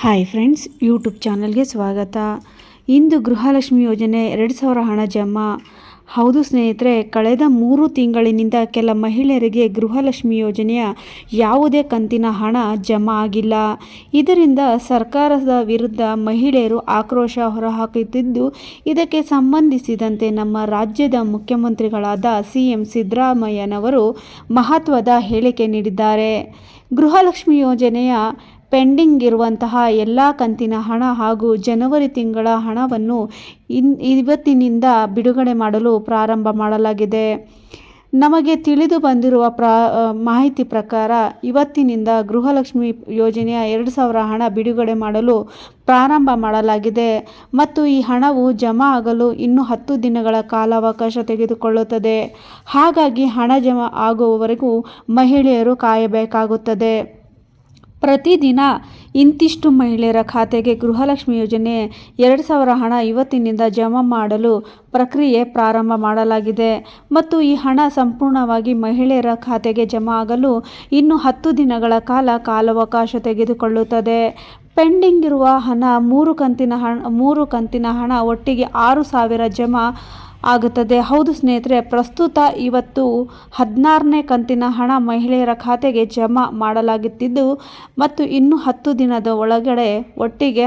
Hi friends, YouTube ಚಾನಲ್ಗೆ ಸ್ವಾಗತ. ಇಂದು ಗೃಹಲಕ್ಷ್ಮಿ ಯೋಜನೆ 2000 ಹಣ ಜಮಾ. ಹೌದು ಸ್ನೇಹಿತರೆ, ಕಳೆದ 3 ತಿಂಗಳಿನಿಂದ ಕೆಲ ಮಹಿಳೆಯರಿಗೆ ಗೃಹಲಕ್ಷ್ಮಿ ಯೋಜನೆಯ ಯಾವುದೇ ಕಂತಿನ ಹಣ ಜಮಾ ಆಗಿಲ್ಲ. ಇದರಿಂದ ಸರ್ಕಾರದ ವಿರುದ್ಧ ಮಹಿಳೆಯರು ಆಕ್ರೋಶ ಹೊರಹಾಕುತ್ತಿದ್ದು, ಇದಕ್ಕೆ ಸಂಬಂಧಿಸಿದಂತೆ ನಮ್ಮ ರಾಜ್ಯದ ಮುಖ್ಯಮಂತ್ರಿಗಳಾದ CM ಸಿದ್ದರಾಮಯ್ಯನವರು ಮಹತ್ವದ ಹೇಳಿಕೆ ನೀಡಿದ್ದಾರೆ. ಗೃಹಲಕ್ಷ್ಮಿ ಯೋಜನೆಯ ಪೆಂಡಿಂಗ್ ಇರುವಂತಹ ಎಲ್ಲ ಕಂತಿನ ಹಣ ಹಾಗೂ ಜನವರಿ ತಿಂಗಳ ಹಣವನ್ನು ಇವತ್ತಿನಿಂದ ಬಿಡುಗಡೆ ಮಾಡಲು ಪ್ರಾರಂಭ ಮಾಡಲಾಗಿದೆ. ನಮಗೆ ತಿಳಿದು ಬಂದಿರುವ ಮಾಹಿತಿ ಪ್ರಕಾರ ಇವತ್ತಿನಿಂದ ಗೃಹಲಕ್ಷ್ಮಿ ಯೋಜನೆಯ 2000 ಹಣ ಬಿಡುಗಡೆ ಮಾಡಲು ಪ್ರಾರಂಭ ಮಾಡಲಾಗಿದೆ ಮತ್ತು ಈ ಹಣವು ಜಮಾ ಆಗಲು ಇನ್ನೂ 10 ದಿನಗಳ ಕಾಲಾವಕಾಶ ತೆಗೆದುಕೊಳ್ಳುತ್ತದೆ. ಹಾಗಾಗಿ ಹಣ ಜಮಾ ಆಗುವವರೆಗೂ ಮಹಿಳೆಯರು ಕಾಯಬೇಕಾಗುತ್ತದೆ. ಪ್ರತಿದಿನ ಇಂತಿಷ್ಟು ಮಹಿಳೆಯರ ಖಾತೆಗೆ ಗೃಹಲಕ್ಷ್ಮಿ ಯೋಜನೆ 2000 ಹಣ ಇವತ್ತಿನಿಂದ ಜಮಾ ಮಾಡಲು ಪ್ರಕ್ರಿಯೆ ಪ್ರಾರಂಭ ಮಾಡಲಾಗಿದೆ ಮತ್ತು ಈ ಹಣ ಸಂಪೂರ್ಣವಾಗಿ ಮಹಿಳೆಯರ ಖಾತೆಗೆ ಜಮಾ ಆಗಲು ಇನ್ನು 10 ದಿನಗಳ ಕಾಲಾವಕಾಶ ತೆಗೆದುಕೊಳ್ಳುತ್ತದೆ. ಪೆಂಡಿಂಗ್ ಇರುವ ಹಣ 3 ಕಂತಿನ ಹಣ ಒಟ್ಟಿಗೆ 6,000 ಜಮಾ ಆಗುತ್ತದೆ. ಹೌದು ಸ್ನೇಹಿತರೆ, ಪ್ರಸ್ತುತ ಇವತ್ತು 16ನೇ ಕಂತಿನ ಹಣ ಮಹಿಳೆಯರ ಖಾತೆಗೆ ಜಮಾ ಮಾಡಲಾಗುತ್ತಿದ್ದು ಮತ್ತು ಇನ್ನು 10 ದಿನದ ಒಳಗಡೆ ಒಟ್ಟಿಗೆ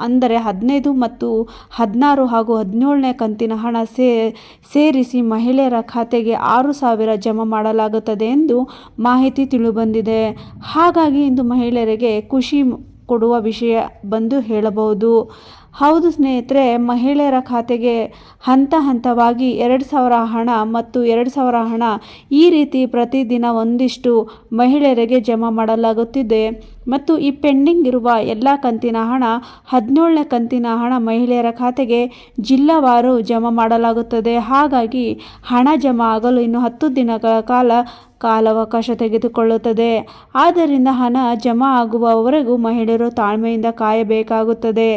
ಅಂದರೆ 15 ಮತ್ತು 16 ಹಾಗೂ 17ನೇ ಕಂತಿನ ಹಣ ಸೇರಿಸಿ ಮಹಿಳೆಯರ ಖಾತೆಗೆ 6,000 ಜಮಾ ಮಾಡಲಾಗುತ್ತದೆ ಎಂದು ಮಾಹಿತಿ ತಿಳಿದುಬಂದಿದೆ. ಹಾಗಾಗಿ ಇಂದು ಮಹಿಳೆಯರಿಗೆ ಖುಷಿ ಕೊಡುವ ವಿಷಯ ಬಂದು ಹೇಳಬಹುದು. ಹೌದು ಸ್ನೇಹಿತರೆ, ಮಹಿಳೆಯರ ಖಾತೆಗೆ ಹಂತವಾಗಿ 2,000 ಹಣ ಮತ್ತು 2,000 ಹಣ ಈ ರೀತಿ ಪ್ರತಿದಿನ ಒಂದಿಷ್ಟು ಮಹಿಳೆಯರಿಗೆ ಜಮಾ ಮಾಡಲಾಗುತ್ತಿದೆ ಮತ್ತು ಈ ಪೆಂಡಿಂಗ್ ಇರುವ ಎಲ್ಲ ಕಂತಿನ ಹಣ 17ನೇ ಕಂತಿನ ಹಣ ಮಹಿಳೆಯರ ಖಾತೆಗೆ ಜಿಲ್ಲಾವಾರು ಜಮಾ ಮಾಡಲಾಗುತ್ತದೆ. ಹಾಗಾಗಿ ಹಣ ಜಮಾ ಆಗಲು ಇನ್ನು 10 ದಿನಗಳ ಕಾಲಾವಕಾಶ ತೆಗೆದುಕೊಳ್ಳುತ್ತದೆ. ಆದ್ದರಿಂದ ಹಣ ಜಮಾ ಆಗುವವರೆಗೂ ಮಹಿಳೆಯರು ತಾಳ್ಮೆಯಿಂದ ಕಾಯಬೇಕಾಗುತ್ತದೆ.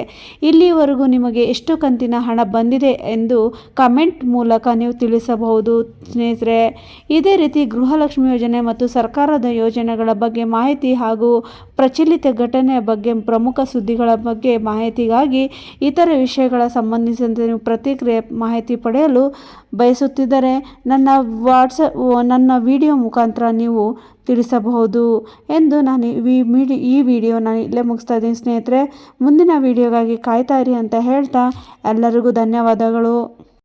ಇಲ್ಲಿವರೆಗೂ ನಿಮಗೆ ಎಷ್ಟು ಕಂತಿನ ಹಣ ಬಂದಿದೆ ಎಂದು ಕಮೆಂಟ್ ಮೂಲಕ ನೀವು ತಿಳಿಸಬಹುದು ಸ್ನೇಹಿತರೆ. ಇದೇ ರೀತಿ ಗೃಹಲಕ್ಷ್ಮಿ ಯೋಜನೆ ಮತ್ತು ಸರ್ಕಾರದ ಯೋಜನೆಗಳ ಬಗ್ಗೆ ಮಾಹಿತಿ ಹಾಗೂ ಪ್ರಚಲಿತ ಘಟನೆಯ ಬಗ್ಗೆ ಪ್ರಮುಖ ಸುದ್ದಿಗಳ ಬಗ್ಗೆ ಮಾಹಿತಿಗಾಗಿ ಇತರೆ ವಿಷಯಗಳ ಸಂಬಂಧಿಸಿದಂತೆ ನೀವು ಪ್ರತಿಕ್ರಿಯೆ ಮಾಹಿತಿ ಪಡೆಯಲು ಬಯಸುತ್ತಿದ್ದರೆ ನನ್ನ ವಿಡಿಯೋ ಮುಖಾಂತರ ನೀವು ತಿಳಿಸಬಹುದು ಎಂದು ನಾನು ಈ ವಿಡಿಯೋ ಇಲ್ಲೇ ಮುಗಿಸ್ತಾ ಇದ್ದೀನಿ ಸ್ನೇಹಿತರೆ. ಮುಂದಿನ ವಿಡಿಯೋಗಾಗಿ ಕಾಯ್ತಾ ಇರಿ ಅಂತ ಹೇಳ್ತಾ ಎಲ್ಲರಿಗೂ ಧನ್ಯವಾದಗಳು.